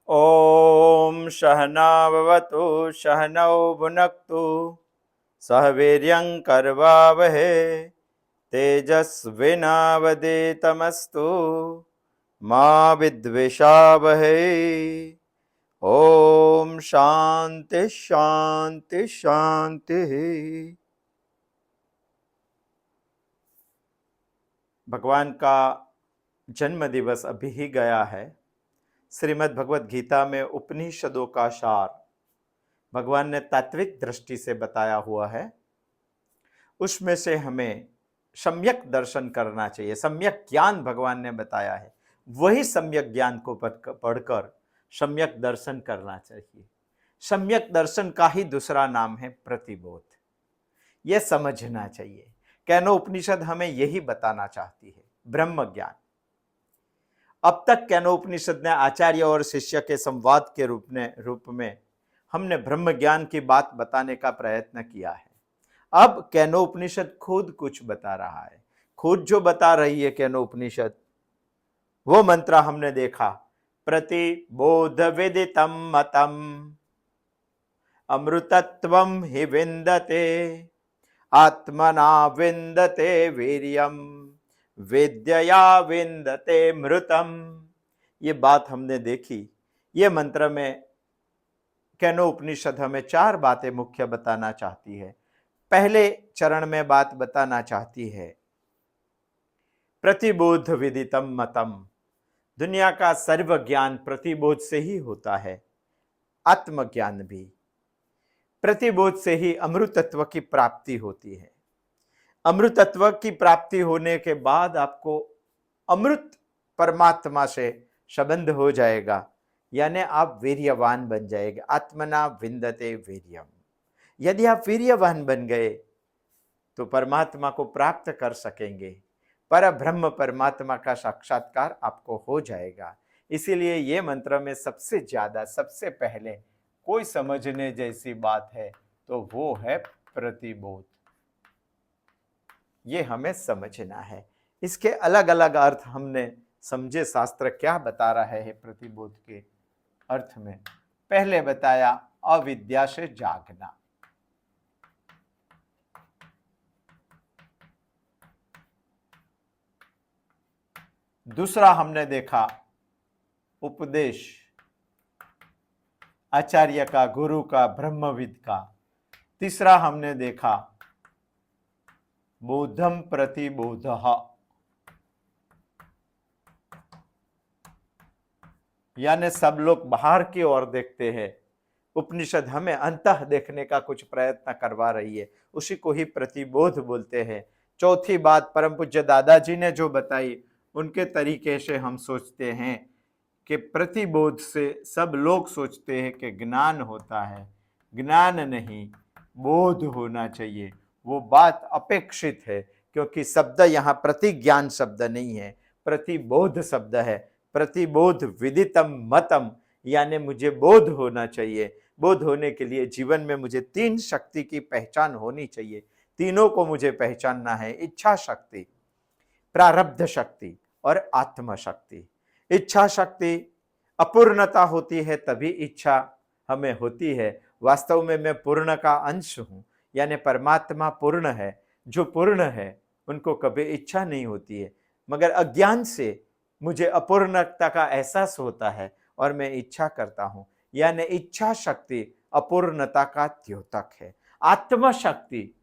ओम सहनाववतु सहनौ भुनक्तु सह वीर्यं करवावहे तेजस्विनावधीतमस्तु मा विद्विषावहे। ओम शांति शांति शांति। भगवान का जन्म दिवस अभी ही गया है। श्रीमद् भगवत गीता में उपनिषदों का सार भगवान ने तात्विक दृष्टि से बताया हुआ है। उसमें से हमें सम्यक दर्शन करना चाहिए। सम्यक ज्ञान भगवान ने बताया है, वही सम्यक ज्ञान को पढ़कर सम्यक दर्शन करना चाहिए। सम्यक दर्शन का ही दूसरा नाम है प्रतिबोध। यह समझना चाहिए। कैनो उपनिषद हमें यही बताना चाहती है, ब्रह्म ज्ञान। अब तक कैनोपनिषद ने आचार्य और शिष्य के संवाद के रूप में हमने ब्रह्म ज्ञान की बात बताने का प्रयत्न किया है। अब कैनोपनिषद खुद कुछ बता रहा है। खुद जो बता रही है कैनोपनिषद, वो मंत्र हमने देखा। प्रतिबोध विदितम मतम अमृतत्वम हि विन्दते आत्मना विन्दते वीर्यम विद्यया विन्दते मृतम। ये बात हमने देखी। ये मंत्र में कैनो उपनिषद हमें 4 बातें मुख्य बताना चाहती है। पहले चरण में बात बताना चाहती है प्रतिबोध विदितम मतम। दुनिया का सर्व ज्ञान प्रतिबोध से ही होता है। आत्मज्ञान भी प्रतिबोध से ही अमृतत्व की प्राप्ति होती है। अमृतत्व की प्राप्ति होने के बाद आपको अमृत परमात्मा से संबंध हो जाएगा, यानी आप वीर्यवान बन जाएंगे। आत्मना विन्दते वीर्यम। यदि आप वीर्यवान बन गए तो परमात्मा को प्राप्त कर सकेंगे। पर ब्रह्म परमात्मा का साक्षात्कार आपको हो जाएगा। इसीलिए ये मंत्र में सबसे ज्यादा, सबसे पहले कोई समझने जैसी बात है तो वो है प्रतिबोध। ये हमें समझना है। इसके अलग अलग अर्थ हमने समझे। शास्त्र क्या बता रहा है प्रतिबोध के अर्थ में। पहले बताया अविद्या से जागना। दूसरा हमने देखा उपदेश आचार्य का, गुरु का, ब्रह्मविद का। तीसरा हमने देखा बोधम प्रतिबोधः, यानी सब लोग बाहर की ओर देखते हैं, उपनिषद हमें अंतः देखने का कुछ प्रयत्न करवा रही है, उसी को ही प्रतिबोध बोलते हैं। चौथी बात परम पूज्य दादाजी ने जो बताई, उनके तरीके से हम सोचते हैं कि प्रतिबोध से सब लोग सोचते हैं कि ज्ञान होता है। ज्ञान नहीं, बोध होना चाहिए। वो बात अपेक्षित है, क्योंकि शब्द यहाँ प्रतिज्ञान शब्द नहीं है, प्रतिबोध शब्द है। प्रतिबोध विदितम मतम, यानी मुझे बोध होना चाहिए। बोध होने के लिए जीवन में मुझे 3 शक्ति की पहचान होनी चाहिए। तीनों को मुझे पहचानना है। इच्छा शक्ति, प्रारब्ध शक्ति और आत्म शक्ति। इच्छा शक्ति अपूर्णता होती है तभी इच्छा हमें होती है। वास्तव में मैं पूर्ण का अंश हूं, यानी परमात्मा पूर्ण है। जो पूर्ण है उनको कभी इच्छा नहीं होती है, मगर अज्ञान से मुझे अपूर्णता का एहसास होता है और मैं इच्छा करता हूं, यानी इच्छा शक्ति अपूर्णता का द्योतक है। आत्म शक्ति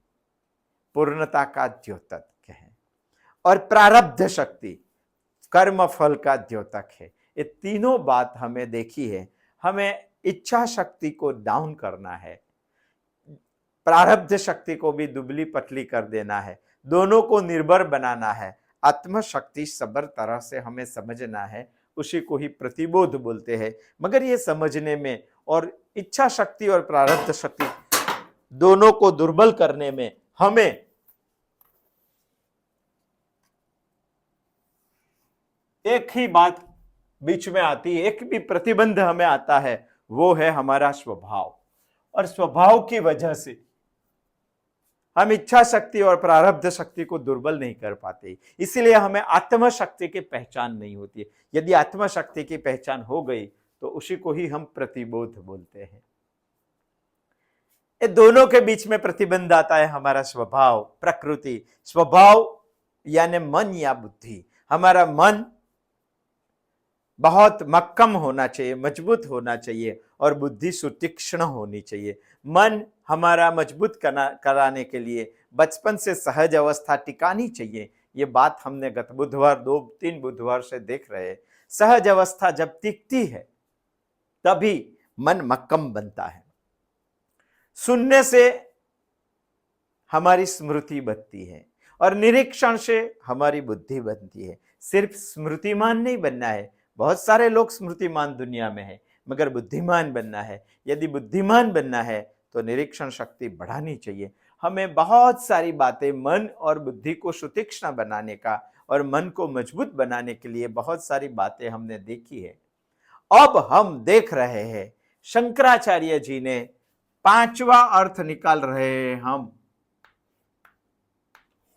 पूर्णता का द्योतक है और प्रारब्ध शक्ति कर्म फल का द्योतक है। ये तीनों बात हमें देखी है। हमें इच्छा शक्ति को डाउन करना है, प्रारब्ध शक्ति को भी दुबली पतली कर देना है, दोनों को निर्भर बनाना है। आत्म शक्ति सबर तरह से हमें समझना है, उसी को ही प्रतिबोध बोलते हैं। मगर ये समझने में और इच्छा शक्ति और प्रारब्ध शक्ति दोनों को दुर्बल करने में हमें एक ही बात बीच में आती है, एक भी प्रतिबंध हमें आता है, वो है हमारा स्वभाव। और स्वभाव की वजह से हम इच्छा शक्ति और प्रारब्ध शक्ति को दुर्बल नहीं कर पाते। इसीलिए हमें आत्म शक्ति की पहचान नहीं होती है। यदि आत्म शक्ति की पहचान हो गई तो उसी को ही हम प्रतिबोध बोलते हैं। ये दोनों के बीच में प्रतिबंध आता है हमारा स्वभाव, प्रकृति। स्वभाव यानी मन या बुद्धि। हमारा मन बहुत मक्कम होना चाहिए, मजबूत होना चाहिए, और बुद्धि सुतीक्ष्ण होनी चाहिए। मन हमारा मजबूत कराने के लिए बचपन से सहज अवस्था टिकानी चाहिए। ये बात हमने गत बुधवार 2-3 बुधवार से देख रहे हैं। सहज अवस्था जब टिकती है तभी मन मक्कम बनता है। सुनने से हमारी स्मृति बनती है और निरीक्षण से हमारी बुद्धि बनती है। सिर्फ स्मृतिमान नहीं बनना है। बहुत सारे लोग स्मृतिमान दुनिया में है, मगर बुद्धिमान बनना है। यदि बुद्धिमान बनना है तो निरीक्षण शक्ति बढ़ानी चाहिए। हमें बहुत सारी बातें मन और बुद्धि को सुतीक्ष्ण बनाने का और मन को मजबूत बनाने के लिए बहुत सारी बातें हमने देखी है। अब हम देख रहे हैं शंकराचार्य जी ने 5वां अर्थ निकाल रहे हैं हम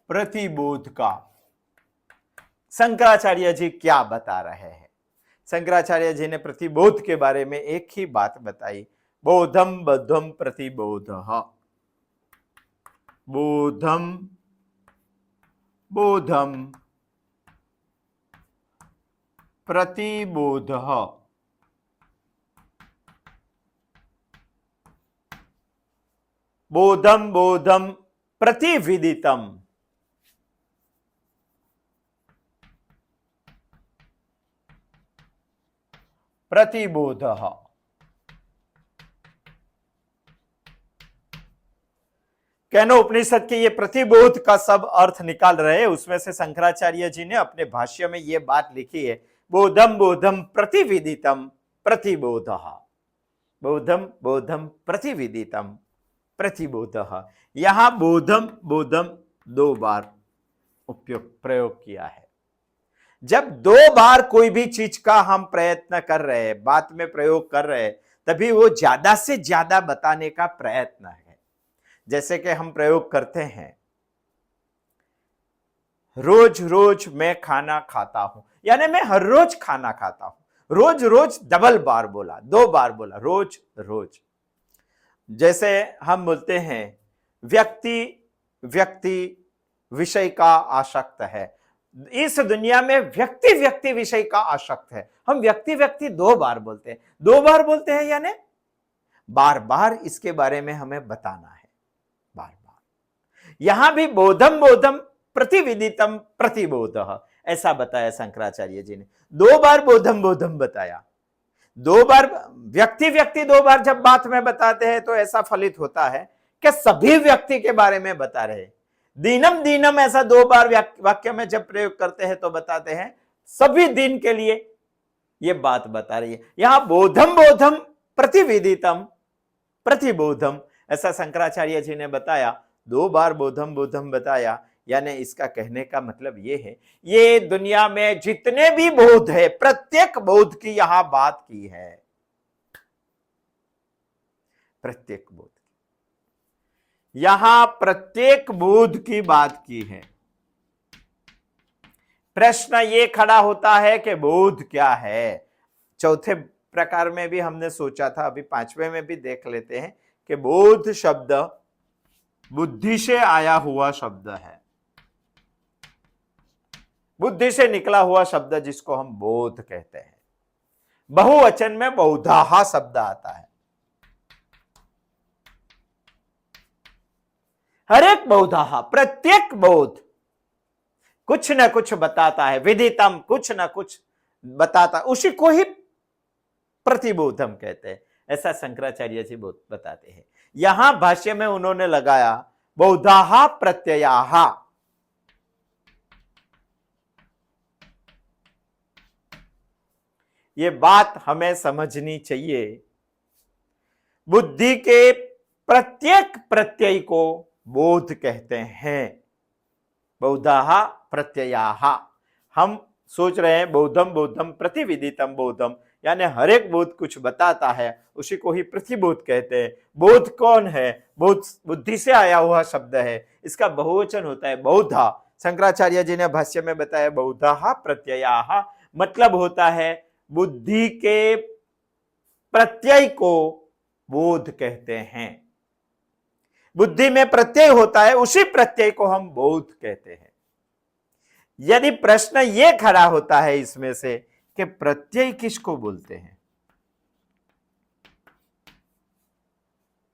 प्रतिबोध का। शंकराचार्य जी क्या बता रहे हैं? शंकराचार्य जी ने प्रतिबोध के बारे में एक ही बात बताई, बोधम बद्धम प्रतिबोधः। बोधम बोधम प्रतिबोधः। बोधम बोधम प्रतिविदितम। प्रतिबोधः। कैनो उपनिषद के ये प्रतिबोध का सब अर्थ निकाल रहे हैं। उसमें से शंकराचार्य जी ने अपने भाष्य में ये बात लिखी है, बोधम बोधम प्रतिविदितम प्रतिबोधः। बोधम बोधम प्रतिविदितम प्रतिबोधः। यहां बोधम बोधम 2 बार प्रयोग किया है। जब 2 बार कोई भी चीज का हम प्रयत्न कर रहे हैं, बात में प्रयोग कर रहे हैं, तभी वो ज्यादा से ज्यादा बताने का प्रयत्न है। जैसे कि हम प्रयोग करते हैं, रोज रोज मैं खाना खाता हूं, यानी मैं हर रोज खाना खाता हूं। रोज रोज डबल बार बोला, 2 बार बोला, रोज रोज। जैसे हम बोलते हैं व्यक्ति व्यक्ति विषय का आसक्त है। इस दुनिया में व्यक्ति व्यक्ति विषय का आसक्त है। हम व्यक्ति व्यक्ति 2 बार बोलते हैं। 2 बार बोलते हैं यानी बार बार इसके बारे में हमें बताना है, बार बार। यहां भी बोधम बोधम प्रतिविदितम प्रतिबोधः ऐसा बताया शंकराचार्य जी ने। 2 बार बोधम बोधम बताया। 2 बार व्यक्ति व्यक्ति 2 बार जब बात में बताते हैं तो ऐसा फलित होता है कि सभी व्यक्ति के बारे में बता रहे। दीनम दीनम ऐसा 2 बार वाक्य में जब प्रयोग करते हैं तो बताते हैं सभी दिन के लिए ये बात बता रही है। यहां बोधम बोधम प्रतिविदितम प्रतिबोधम ऐसा शंकराचार्य जी ने बताया। 2 बार बोधम बोधम बताया, यानी इसका कहने का मतलब ये है, ये दुनिया में जितने भी बोध है प्रत्येक बोध की यहां बात की है। प्रत्येक बोध, यहां प्रत्येक बोध की बात की है। प्रश्न ये खड़ा होता है कि बोध क्या है। चौथे प्रकार में भी हमने सोचा था, अभी 5वें में भी देख लेते हैं कि बोध शब्द बुद्धि से आया हुआ शब्द है। बुद्धि से निकला हुआ शब्द जिसको हम बोध कहते हैं। बहुवचन में बौधाहा शब्द आता है। हर एक बौधाहा, प्रत्येक बोध कुछ न कुछ बताता है। विदितम कुछ न कुछ बताता, उसी को ही प्रतिबोधम कहते हैं। ऐसा शंकराचार्य जी बताते हैं। यहां भाष्य में उन्होंने लगाया बौधाहा प्रत्ययाहा। ये बात हमें समझनी चाहिए। बुद्धि के प्रत्येक प्रत्यय को बोध कहते हैं। बौधाहा प्रत्ययाहा। हम सोच रहे हैं बोधम बोधम प्रतिविदितम बोधम, यानी हर एक बोध कुछ बताता है, उसी को ही प्रतिबोध कहते हैं। बोध कौन है? बोध बुद्धि से आया हुआ शब्द है। इसका बहुवचन होता है बौधा। शंकराचार्य जी ने भाष्य में बताया बौधाहा प्रत्ययाहा मतलब होता है बुद्धि के प्रत्यय को बोध कहते हैं। बुद्धि में प्रत्यय होता है, उसी प्रत्यय को हम बोध कहते हैं। यदि प्रश्न यह खड़ा होता है इसमें से कि प्रत्यय किसको बोलते हैं,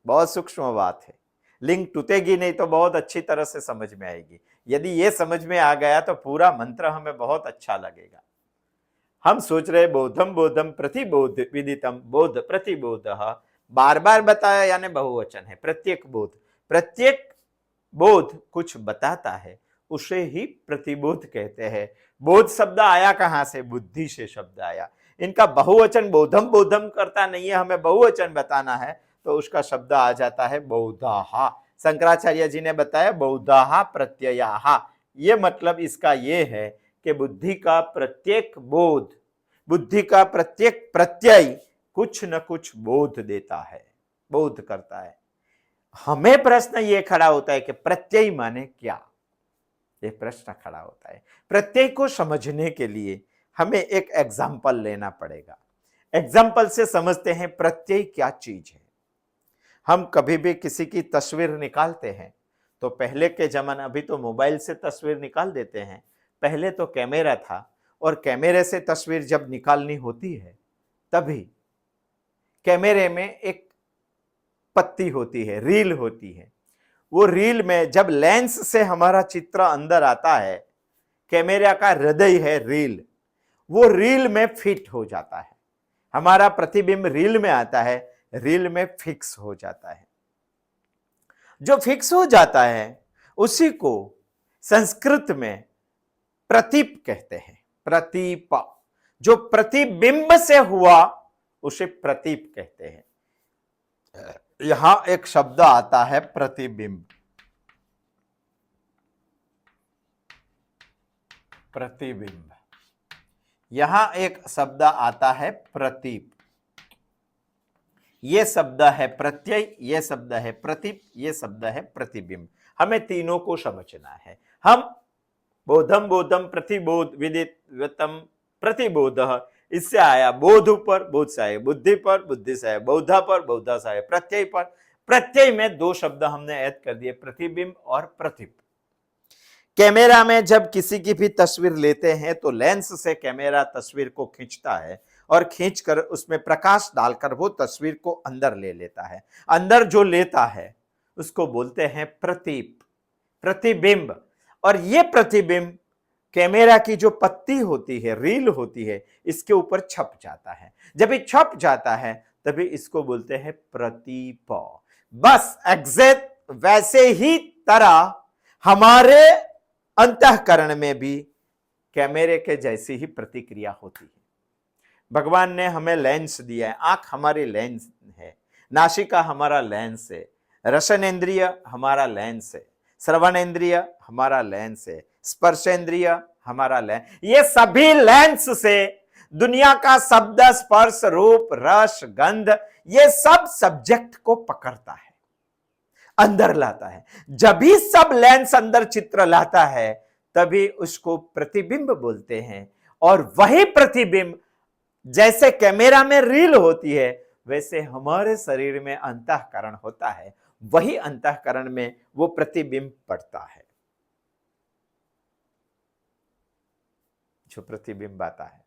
बहुत सूक्ष्म बात है, लिंक टूटेगी नहीं तो बहुत अच्छी तरह से समझ में आएगी। यदि यह समझ में आ गया तो पूरा मंत्र हमें बहुत अच्छा लगेगा। हम सोच रहे बोधम बोधम प्रतिबोध विदितम, बोध प्रतिबोध, बार बार बताया यानी बहुवचन है। प्रत्येक बोध, प्रत्येक बोध कुछ बताता है, उसे ही प्रतिबोध कहते हैं। बोध शब्द आया कहां से, बुद्धि से शब्द आया। इनका बहुवचन बोधम बोधम करता नहीं है, हमें बहुवचन बताना है तो उसका शब्द आ जाता है बौधाहा। शंकराचार्य जी ने बताया बौधाहा प्रत्ययाहा। ये मतलब इसका ये है कि बुद्धि का प्रत्येक बोध, बुद्धि का प्रत्येक प्रत्यय कुछ न कुछ बोध देता है, बोध करता है। हमें प्रश्न ये खड़ा होता है कि प्रत्यय माने क्या, ये प्रश्न खड़ा होता है। प्रत्यय को समझने के लिए हमें एक एग्जाम्पल लेना पड़ेगा। एग्जाम्पल से समझते हैं प्रत्यय क्या चीज है। हम कभी भी किसी की तस्वीर निकालते हैं तो पहले के जमाने, अभी तो मोबाइल से तस्वीर निकाल देते हैं, पहले तो कैमरा था, और कैमरे से तस्वीर जब निकालनी होती है तभी कैमरे में एक पत्ती होती है, रील होती है। वो रील में जब लेंस से हमारा चित्र अंदर आता है, कैमरा का हृदय है रील, वो रील में फिट हो जाता है, हमारा प्रतिबिंब रील में आता है, रील में फिक्स हो जाता है। जो फिक्स हो जाता है उसी को संस्कृत में प्रतीप कहते हैं। प्रतीप, जो प्रतिबिंब से हुआ उसे प्रतीप कहते हैं। यहां एक शब्द आता है प्रतिबिंब, प्रतिबिंब। यहां एक शब्द आता है प्रतीप। यह शब्द है प्रत्यय, यह शब्द है प्रतीप, यह शब्द है प्रतिबिंब। हमें तीनों को समझना है। हम बोधम बोधम प्रतिबोध विदितम प्रतिबोध, इससे आया बोध ऊपर, बोध से आया बुद्धि पर, बुद्धि से आया बौद्धा पर, बौद्धा से आया प्रत्यय पर। प्रत्यय में दो शब्द हमने ऐड कर दिए, प्रतिबिंब और प्रतिप। कैमरा में जब किसी की भी तस्वीर लेते हैं तो लेंस से कैमरा तस्वीर को खींचता है और खींचकर उसमें प्रकाश डालकर वो तस्वीर को अंदर ले लेता है। अंदर जो लेता है उसको बोलते हैं प्रतीप, प्रतिबिंब। और ये प्रतिबिंब कैमरा की जो पत्ती होती है, रील होती है, इसके ऊपर छप जाता है। जब ये छप जाता है तभी इसको बोलते हैं प्रतीप। बस एग्जैक्ट वैसे ही तरह हमारे अंतःकरण में भी कैमरे के जैसी ही प्रतिक्रिया होती है। भगवान ने हमें लेंस दिया है, आंख हमारी लेंस है, नासिका हमारा लेंस है, रसनेन्द्रिय हमारा लेंस है, श्रवणेन्द्रिय हमारा लेंस है, स्पर्शेंद्रिय हमारा लेंस। ये सभी लेंस से दुनिया का शब्द, स्पर्श, रूप, रस, गंध, ये सब सब्जेक्ट को पकड़ता है, अंदर लाता है। जब भी सब लेंस अंदर चित्र लाता है तभी उसको प्रतिबिंब बोलते हैं। और वही प्रतिबिंब जैसे कैमरा में रील होती है वैसे हमारे शरीर में अंतःकरण होता है, वही अंतःकरण में वो प्रतिबिंब पड़ता है। जो प्रतिबिंब आता है,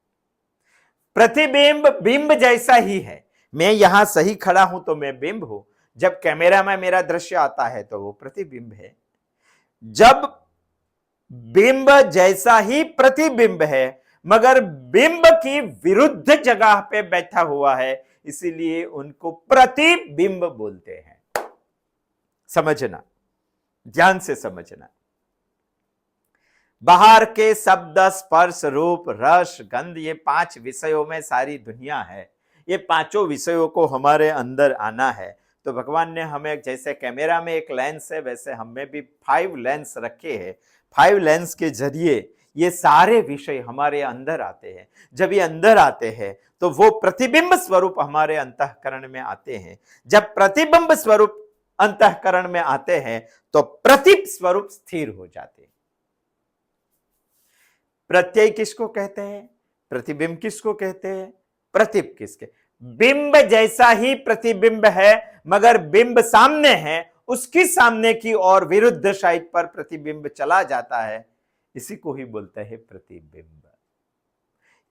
प्रतिबिंब बिंब जैसा ही है। मैं यहां सही खड़ा हूं तो मैं बिंब हूं, जब कैमरा में मेरा दृश्य आता है तो वो प्रतिबिंब है। जब बिंब जैसा ही प्रतिबिंब है मगर बिंब की विरुद्ध जगह पे बैठा हुआ है, इसीलिए उनको प्रतिबिंब बोलते हैं। समझना, ध्यान से समझना। बाहर के शब्द, स्पर्श, रूप, रस, गंध, ये 5 विषयों में सारी दुनिया है। ये पांचों विषयों को हमारे अंदर आना है तो भगवान ने हमें, जैसे कैमरा में एक लेंस है वैसे हमें भी 5 लेंस रखे हैं। 5 लेंस के जरिए ये सारे विषय हमारे अंदर आते हैं। जब ये अंदर आते हैं तो वो प्रतिबिंब स्वरूप हमारे अंतःकरण में आते हैं। जब प्रतिबिंब स्वरूप अंतःकरण में आते हैं तो प्रतीप स्वरूप स्थिर हो जाते हैं। प्रत्यय किसको कहते हैं, प्रतिबिंब किसको कहते हैं, प्रतीप किसके? बिंब जैसा ही प्रतिबिंब है, मगर बिंब सामने है, उसकी सामने की और विरुद्ध साइड पर प्रतिबिंब चला जाता है, इसी को ही बोलते हैं प्रतिबिंब।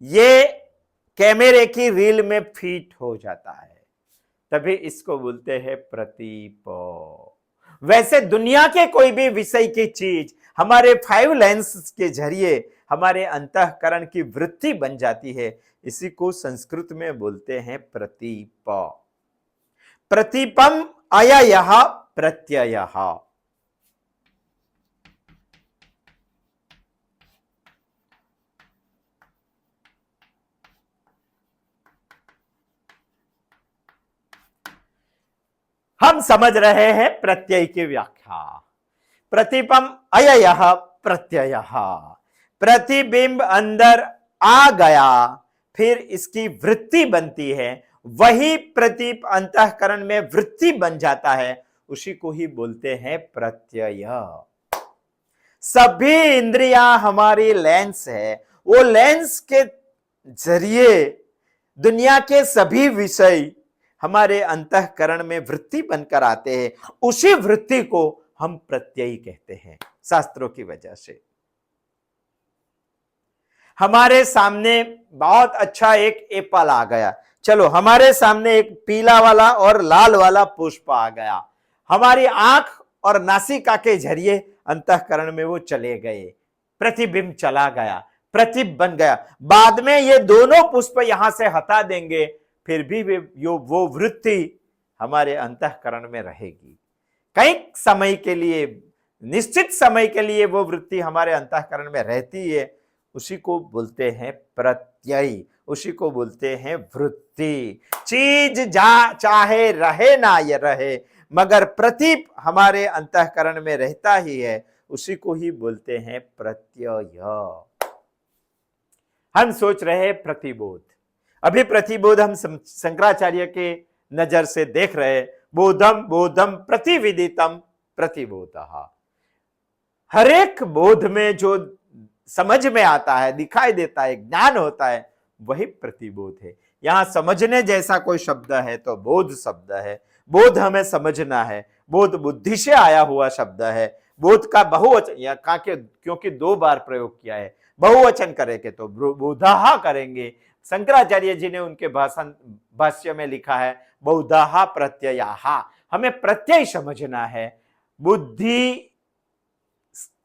ये कैमरे की रील में फिट हो जाता है, तभी इसको बोलते हैं प्रतीप। वैसे दुनिया के कोई भी विषय की चीज हमारे 5 लेंस के जरिए हमारे अंतःकरण की वृत्ति बन जाती है, इसी को संस्कृत में बोलते हैं प्रतीप। प्रतीपम अययः प्रत्ययः। हम समझ रहे हैं प्रत्यय की व्याख्या। प्रतीपम अययः प्रत्ययः, प्रतिबिंब अंदर आ गया, फिर इसकी वृत्ति बनती है, वही प्रतीप अंतःकरण में वृत्ति बन जाता है, उसी को ही बोलते हैं प्रत्यय। सभी इंद्रियां हमारी लेंस है, वो लेंस के जरिए दुनिया के सभी विषय हमारे अंतःकरण में वृत्ति बनकर आते हैं, उसी वृत्ति को हम प्रत्यय कहते हैं शास्त्रों की वजह से। हमारे सामने बहुत अच्छा एक एप्पल आ गया, चलो हमारे सामने एक पीला वाला और लाल वाला पुष्प आ गया, हमारी आंख और नासिका के जरिए अंतःकरण में वो चले गए, प्रतिबिंब चला गया, प्रतिबिंब बन गया। बाद में ये दोनों पुष्प यहां से हटा देंगे, फिर भी वो वृत्ति हमारे अंतःकरण में रहेगी। कई समय के लिए, निश्चित समय के लिए वो वृत्ति हमारे अंतःकरण में रहती है, उसी को बोलते हैं प्रत्यय, उसी को बोलते हैं वृत्ति। चीज चाहे रहे ना ये रहे, मगर प्रतीप हमारे अंतःकरण में रहता ही है, उसी को ही बोलते हैं प्रत्यय। हम सोच रहे हैं प्रतिबोध, अभी प्रतिबोध हम शंकराचार्य के नजर से देख रहे, बोधम बोधम प्रतिविदितम प्रतिबोधः। हर एक बोध में जो समझ में आता है, दिखाई देता है, ज्ञान होता है, वही प्रतिबोध है। यहां समझने जैसा कोई शब्द है तो बोध शब्द है, बोध हमें समझना है, बोध बुद्धि से आया हुआ शब्द है। बोध का बहुवचन यहाँ क्योंकि 2 बार प्रयोग किया है, बहुवचन करेंगे तो बोधः करेंगे। शंकराचार्य जी ने उनके भाष्य में लिखा है बहुधा प्रत्ययाः, हमें प्रत्यय समझना है। बुद्धि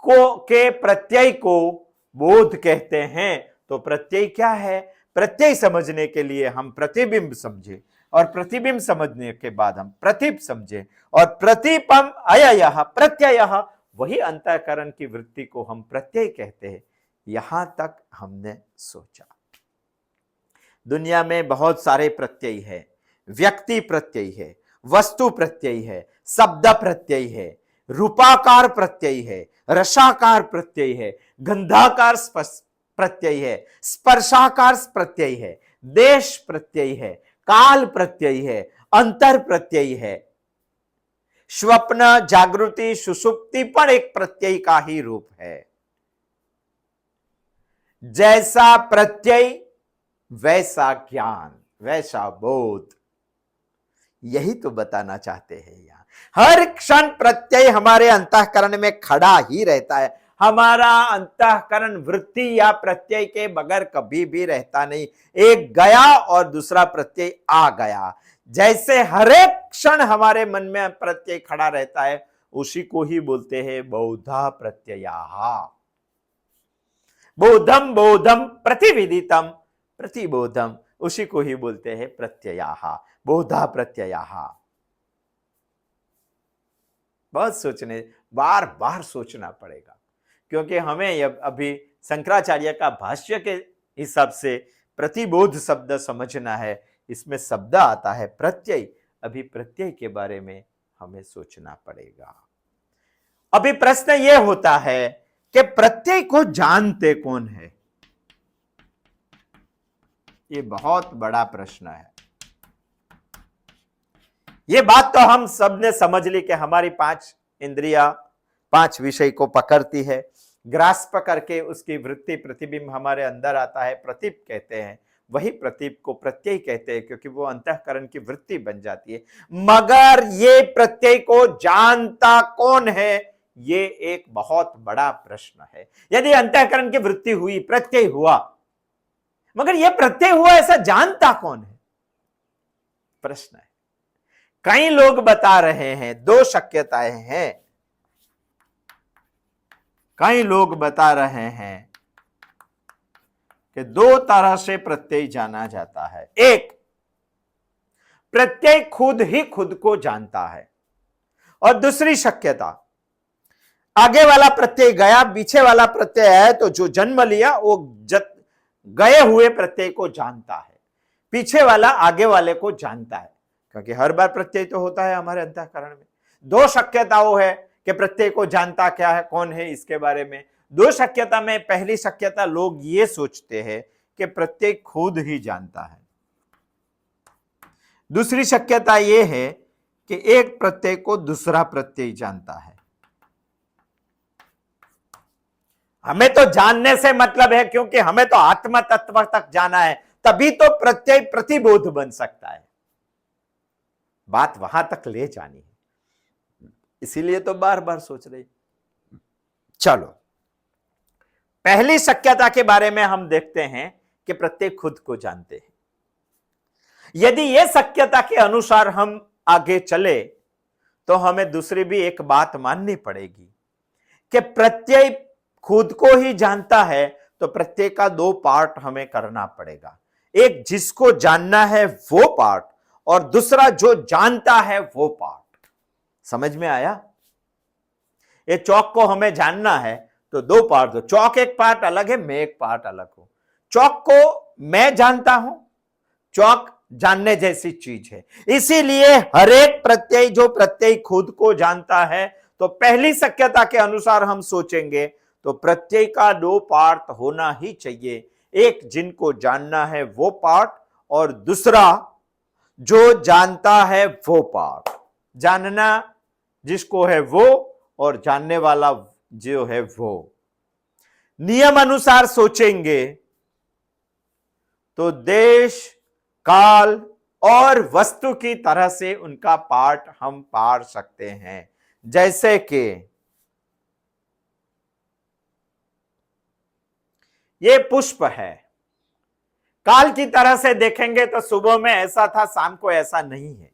को के प्रत्यय को बोध कहते हैं, तो प्रत्यय क्या है? प्रत्यय समझने के लिए हम प्रतिबिंब समझे, और प्रतिबिंब समझने के बाद हम प्रतीप समझे, और प्रतीपम अययः प्रत्ययः, वही अंतःकरण की वृत्ति को हम प्रत्यय कहते हैं। यहां तक हमने सोचा। दुनिया में बहुत सारे प्रत्यय है, व्यक्ति प्रत्यय है, वस्तु प्रत्यय है, शब्द प्रत्यय है, रूपाकार प्रत्यय है, रसाकार प्रत्यय है, गंधाकार प्रत्यय है, स्पर्शाकार प्रत्यय है, देश प्रत्यय है, काल प्रत्यय है, अंतर प्रत्यय है। स्वप्न, जागृति, सुषुप्ति पर एक प्रत्यय का ही रूप है। जैसा प्रत्यय वैसा ज्ञान, वैसा बोध, यही तो बताना चाहते हैं यहां। हर क्षण प्रत्यय हमारे अंतःकरण में खड़ा ही रहता है। हमारा अंतःकरण वृत्ति या प्रत्यय के बगैर कभी भी रहता नहीं। एक गया और दूसरा प्रत्यय आ गया। जैसे हर एक क्षण हमारे मन में प्रत्यय खड़ा रहता है, उसी को ही बोलते हैं बहुधा प्रत्ययाः। बोधम बोधम प्रतिविदितम प्रतिबोधम, उसी को ही बोलते हैं प्रत्ययाः, बोधा प्रत्ययाः। बहुत सोचने, बार बार सोचना पड़ेगा, क्योंकि हमें अभी शंकराचार्य का भाष्य के हिसाब से प्रतिबोध शब्द समझना है। इसमें शब्द आता है प्रत्यय, अभी प्रत्यय के बारे में हमें सोचना पड़ेगा। अभी प्रश्न यह होता है कि प्रत्यय को जानते कौन है? ये बहुत बड़ा प्रश्न है। ये बात तो हम सब ने समझ ली कि हमारी 5 इंद्रियां 5 विषय को पकड़ती है, ग्रास्प करके उसकी वृत्ति प्रतिबिंब हमारे अंदर आता है, प्रतीप कहते हैं। वही प्रतीक को प्रत्यय कहते हैं, क्योंकि वो अंतःकरण की वृत्ति बन जाती है। मगर ये प्रत्यय को जानता कौन है, ये एक बहुत बड़ा प्रश्न है। यदि अंतःकरण की वृत्ति हुई, प्रत्यय हुआ, मगर यह प्रत्यय हुआ ऐसा जानता कौन है, प्रश्न है। कई लोग बता रहे हैं, दो शक्यताएं हैं। कई लोग बता रहे हैं कि दो तरह से प्रत्यय जाना जाता है। एक, प्रत्यय खुद ही खुद को जानता है, और दूसरी शक्यता, आगे वाला प्रत्यय गया, पीछे वाला प्रत्यय है, तो जो जन्म लिया वो गए हुए प्रत्यय को जानता है, पीछे वाला आगे वाले को जानता है, क्योंकि हर बार प्रत्यय तो होता है हमारे अंतःकरण में। दो शक्यताओं है कि प्रत्यय को जानता क्या है, कौन है, इसके बारे में दो शक्यता में पहली शक्यता लोग ये सोचते हैं कि प्रत्यय खुद ही जानता है। दूसरी शक्यता यह है कि एक प्रत्यय को दूसरा प्रत्यय जानता है। हमें तो जानने से मतलब है, क्योंकि हमें तो आत्म तत्व तक जाना है, तभी तो प्रत्यय प्रतिबोध बन सकता है। बात वहां तक ले जानी है, इसीलिए तो बार बार सोच रही। चलो, पहली शक्यता के बारे में हम देखते हैं कि प्रत्यय खुद को जानते हैं। यदि यह शक्यता के अनुसार हम आगे चले तो हमें दूसरी भी एक बात माननी पड़ेगी कि प्रत्यय खुद को ही जानता है, तो प्रत्यय का दो पार्ट हमें करना पड़ेगा। एक जिसको जानना है वो पार्ट, और दूसरा जो जानता है वो पार्ट। समझ में आया? ये चौक को हमें जानना है तो दो पार्ट दो, चौक एक पार्ट अलग है, मैं एक पार्ट अलग हूं। चौक को मैं जानता हूं, चौक जानने जैसी चीज है। इसीलिए हर एक प्रत्यय जो प्रत्यय खुद को जानता है, तो पहली शक्यता के अनुसार हम सोचेंगे तो प्रत्यय का दो पार्ट होना ही चाहिए। एक जिनको जानना है वो पार्ट, और दूसरा जो जानता है वो पार्ट। जानना जिसको है वो, और जानने वाला जो है वो। नियम अनुसार सोचेंगे तो देश, काल और वस्तु की तरह से उनका पार्ट हम पार सकते हैं। जैसे कि ये पुष्प है, काल की तरह से देखेंगे तो सुबह में ऐसा था, शाम को ऐसा नहीं है,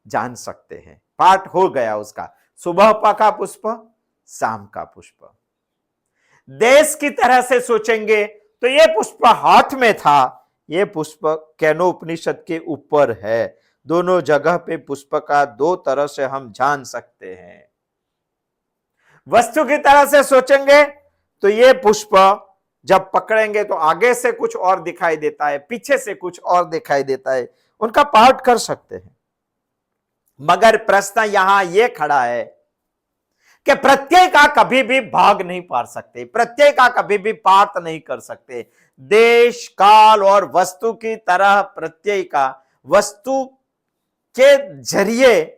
जान सकते हैं, पार्ट हो गया उसका। सुबह पका पुष्प, शाम का पुष्प। देश की तरह से सोचेंगे तो ये पुष्प हाथ में था, ये पुष्प केनोपनिषद के ऊपर है। दोनों जगह पे पुष्प का दो तरह से हम जान सकते हैं। वस्तु की तरह से सोचेंगे तो ये पुष्प जब पकड़ेंगे तो आगे से कुछ और दिखाई देता है, पीछे से कुछ और दिखाई देता है, उनका पार्ट कर सकते हैं। मगर प्रश्न यहां यह खड़ा है कि प्रत्यय का कभी भी भाग नहीं पार सकते, प्रत्यय का कभी भी पार्ट नहीं कर सकते। देश, काल और वस्तु की तरह प्रत्यय का, वस्तु के जरिए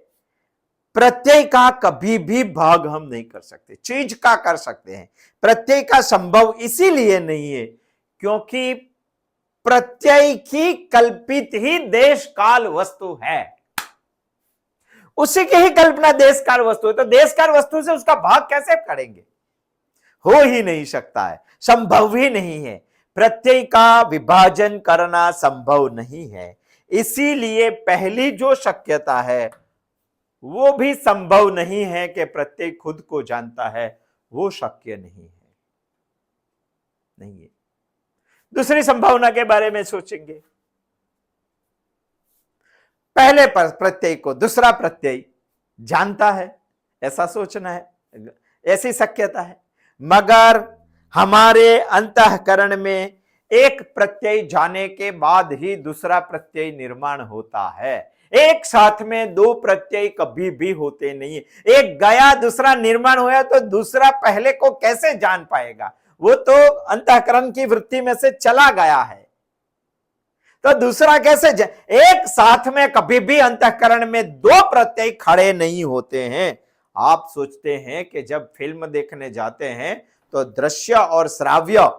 प्रत्यय का कभी भी भाग हम नहीं कर सकते। चीज का कर सकते हैं, प्रत्यय का संभव इसीलिए नहीं है क्योंकि प्रत्यय की कल्पित ही देश काल वस्तु है, उसी की ही कल्पना देश काल वस्तु है। तो देश काल वस्तु से उसका भाग कैसे करेंगे? हो ही नहीं सकता है, संभव ही नहीं है। प्रत्यय का विभाजन करना संभव नहीं है। इसीलिए पहली जो शक्यता है वो भी संभव नहीं है कि प्रत्यय खुद को जानता है, वो शक्य नहीं है। दूसरी संभावना के बारे में सोचेंगे। पहले पर प्रत्यय को दूसरा प्रत्यय जानता है, ऐसा सोचना है, ऐसी शक्यता है। मगर हमारे अंतःकरण में एक प्रत्यय जाने के बाद ही दूसरा प्रत्यय निर्माण होता है। एक साथ में दो प्रत्यय कभी भी होते नहीं। एक गया, दूसरा निर्माण हुआ, तो दूसरा पहले को कैसे जान पाएगा? वो तो अंतःकरण की वृत्ति में से चला गया है, तो दूसरा कैसे एक साथ में कभी भी अंतःकरण में दो प्रत्यय खड़े नहीं होते हैं। आप सोचते हैं कि जब फिल्म देखने जाते हैं तो दृश्य और श्राव्य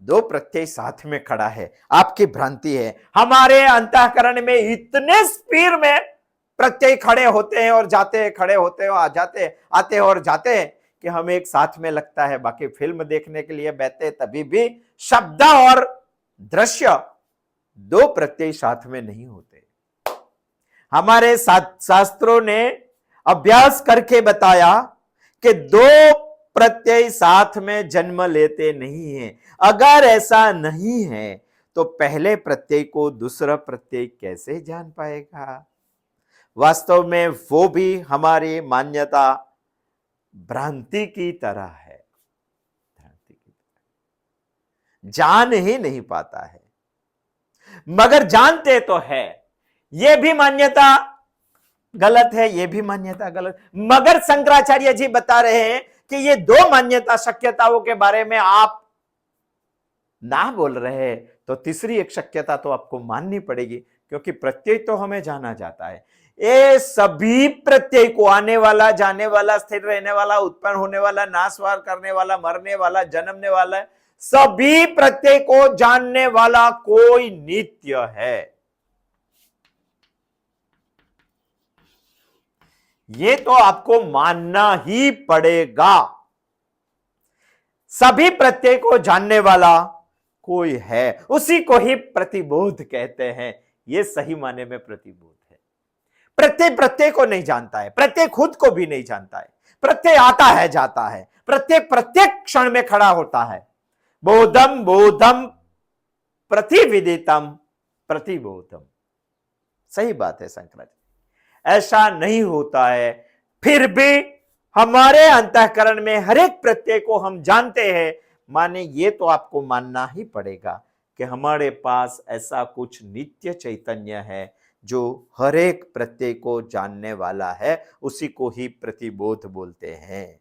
दो प्रत्यय साथ में खड़ा है, आपकी भ्रांति है। हमारे अंतःकरण में इतने स्पीड में प्रत्यय खड़े होते हैं और जाते हैं, खड़े होते हैं और जाते, आते हैं और जाते हैं कि हमें एक साथ में लगता है। बाकी फिल्म देखने के लिए बैठे तभी भी शब्द और दृश्य दो प्रत्यय साथ में नहीं होते। हमारे शास्त्रों ने अभ्यास करके बताया कि दो प्रत्यय साथ में जन्म लेते नहीं हैं। अगर ऐसा नहीं है तो पहले प्रत्यय को दूसरा प्रत्यय कैसे जान पाएगा? वास्तव में वो भी हमारी मान्यता भ्रांति की तरह है, भ्रांति की तरह जान ही नहीं पाता है, मगर जानते तो है। ये भी मान्यता गलत है, ये भी मान्यता गलत, मगर शंकराचार्य जी बता रहे हैं कि ये दो मान्यता शक्यताओं के बारे में आप ना बोल रहे हैं तो तीसरी एक शक्यता तो आपको माननी पड़ेगी, क्योंकि प्रत्यय तो हमें जाना जाता है। ये सभी प्रत्यय को, आने वाला, जाने वाला, स्थिर रहने वाला, उत्पन्न होने वाला, नाशवार करने वाला, मरने वाला, जन्मने वाला, सभी प्रत्यय को जानने वाला कोई नित्य है। ये तो आपको मानना ही पड़ेगा। सभी प्रत्यय को जानने वाला कोई है, उसी को ही प्रतिबोध कहते हैं। ये सही माने में प्रतिबोध है। प्रत्यय प्रत्यय को नहीं जानता है, प्रत्यय खुद को भी नहीं जानता है। प्रत्यय आता है, जाता है, प्रत्येक प्रत्येक क्षण में खड़ा होता है। बोधम बोधम प्रतिविदितम प्रतिबोधम। सही बात है शंकराचार्य, ऐसा नहीं होता है। फिर भी हमारे अंतःकरण में हर एक प्रत्यय को हम जानते हैं। माने ये तो आपको मानना ही पड़ेगा कि हमारे पास ऐसा कुछ नित्य चैतन्य है जो हर एक प्रत्यय को जानने वाला है, उसी को ही प्रतिबोध बोलते हैं।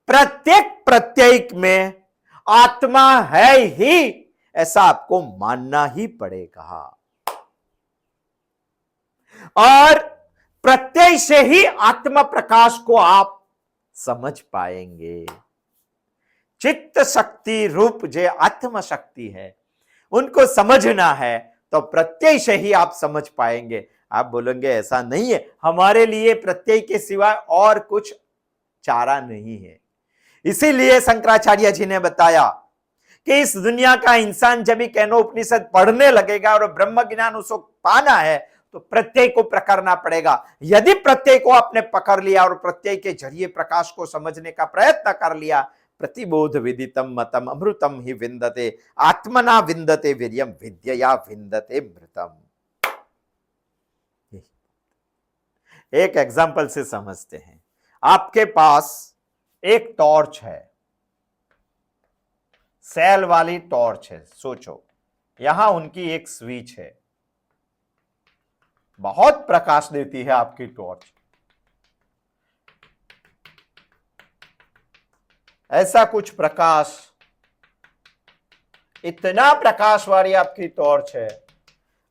प्रत्येक प्रत्यय में आत्मा है ही, ऐसा आपको मानना ही पड़ेगा। और प्रत्यय से ही आत्म प्रकाश को आप समझ पाएंगे। चित्त शक्ति रूप जो आत्म शक्ति है, उनको समझना है तो प्रत्यय से ही आप समझ पाएंगे। आप बोलेंगे ऐसा नहीं है, हमारे लिए प्रत्यय के सिवाय और कुछ चारा नहीं है। इसीलिए शंकराचार्य जी ने बताया कि इस दुनिया का इंसान जब भी केनोपनिषद पढ़ने लगेगा और ब्रह्म ज्ञान उसको पाना है तो प्रत्यय को पकड़ना पड़ेगा। यदि प्रत्यय को आपने पकड़ लिया और प्रत्यय के जरिए प्रकाश को समझने का प्रयत्न कर लिया, प्रतिबोध विदितम मतम अमृतम ही विंदते, आत्मना विंदते वीर्यम विद्यया विंदते मृतम। एक एग्जाम्पल से समझते हैं। आपके पास एक टॉर्च है, सेल वाली टॉर्च है। सोचो, यहां उनकी एक स्विच है, बहुत प्रकाश देती है आपकी टॉर्च। ऐसा कुछ प्रकाश, इतना प्रकाश वाली आपकी टॉर्च है।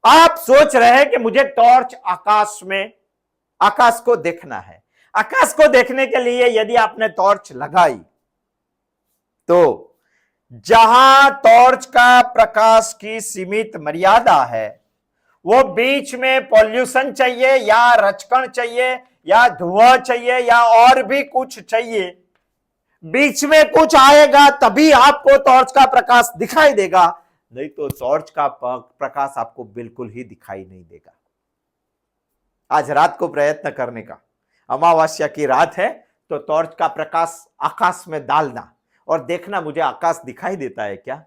आप सोच रहे हैं कि मुझे टॉर्च आकाश में, आकाश को देखना है। आकाश को देखने के लिए यदि आपने टॉर्च लगाई तो जहां टॉर्च का प्रकाश की सीमित मर्यादा है, वो बीच में पॉल्यूशन चाहिए या रचकण चाहिए या धुआं चाहिए या और भी कुछ चाहिए, बीच में कुछ आएगा तभी आपको टॉर्च का प्रकाश दिखाई देगा, नहीं तो टॉर्च का प्रकाश आपको बिल्कुल ही दिखाई नहीं देगा। आज रात को प्रयत्न करने का, अमावस्या की रात है तो टॉर्च का प्रकाश आकाश में डालना और देखना मुझे आकाश दिखाई देता है क्या?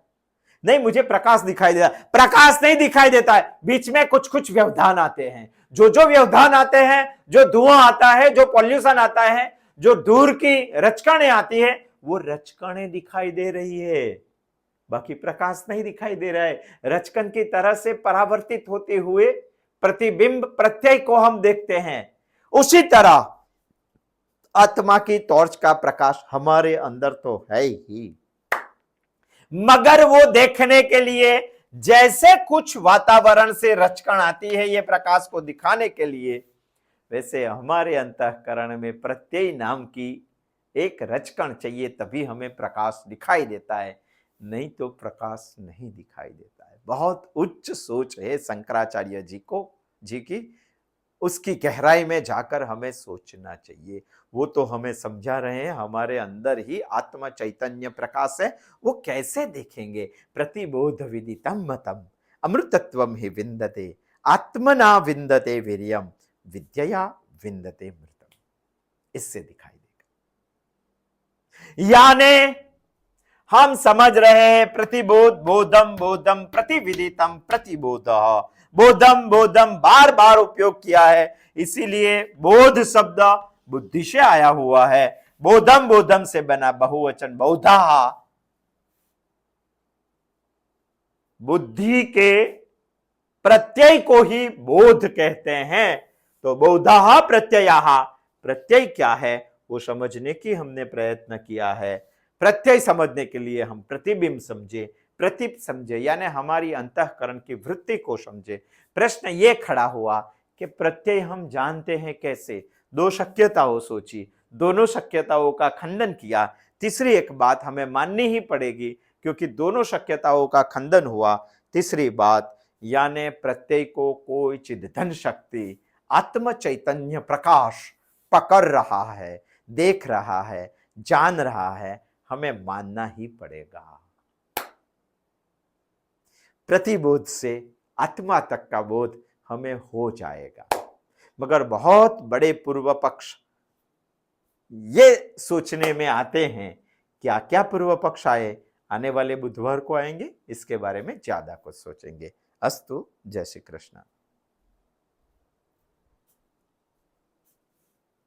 नहीं, मुझे प्रकाश दिखाई देता है। प्रकाश नहीं दिखाई देता है, बीच में कुछ कुछ व्यवधान आते हैं। जो जो व्यवधान आते हैं, जो धुआं आता है, जो पॉल्यूशन आता है, जो दूर की रचकणें आती है, वो रचकणें दिखाई दे रही है, बाकी प्रकाश नहीं दिखाई दे रहा है। रचकन की तरह से परावर्तित होते हुए प्रतिबिंब प्रत्यय को हम देखते हैं। उसी तरह आत्मा की टॉर्च का प्रकाश हमारे अंदर तो है ही, मगर वो देखने के लिए जैसे कुछ वातावरण से रचकण आती है ये प्रकाश को दिखाने के लिए, वैसे हमारे अंतःकरण में प्रत्यय नाम की एक रजकण चाहिए तभी हमें प्रकाश दिखाई देता है, नहीं तो प्रकाश नहीं दिखाई देता है। बहुत उच्च सोच है शंकराचार्य जी की, उसकी गहराई में जाकर हमें सोचना चाहिए। वो तो हमें समझा रहे हैं, हमारे अंदर ही आत्मा चैतन्य प्रकाश है, वो कैसे देखेंगे। प्रतिबोध विदितम मतम अमृतत्वम ही विन्दते आत्मना विन्दते वीर्यम विद्यया विन्दते मृतम। इससे दिखाई देगा। यानी हम समझ रहे हैं प्रतिबोध बोधम बोधम प्रतिविदितम प्रतिबोध, बोधम बोधम बार बार उपयोग किया है, इसीलिए बोध शब्द बुद्धि से आया हुआ है। बोधम बोधम से बना बहुवचन बौधा, बुद्धि के प्रत्यय को ही बोध कहते हैं। तो बौधा प्रत्यय, प्रत्यय क्या है वो समझने की हमने प्रयत्न किया है। प्रत्यय समझने के लिए हम प्रतिबिंब समझे, प्रतीप समझे, यानी हमारी अंतःकरण की वृत्ति को समझे। प्रश्न ये खड़ा हुआ कि प्रत्यय हम जानते हैं कैसे। दो शक्यताओं सोची, दोनों शक्यताओं का खंडन किया। तीसरी एक बात हमें माननी ही पड़ेगी, क्योंकि दोनों शक्यताओं का खंडन हुआ। तीसरी बात यानी प्रत्यय को कोई चिदधन शक्ति आत्म चैतन्य प्रकाश पकड़ रहा है, देख रहा है, जान रहा है, हमें मानना ही पड़ेगा। प्रतिबोध से आत्मा तक का बोध हमें हो जाएगा। मगर बहुत बड़े पूर्व पक्ष ये सोचने में आते हैं, क्या क्या पूर्व पक्ष आए, आने वाले बुधवार को आएंगे, इसके बारे में ज्यादा कुछ सोचेंगे। अस्तु, जय श्री कृष्ण।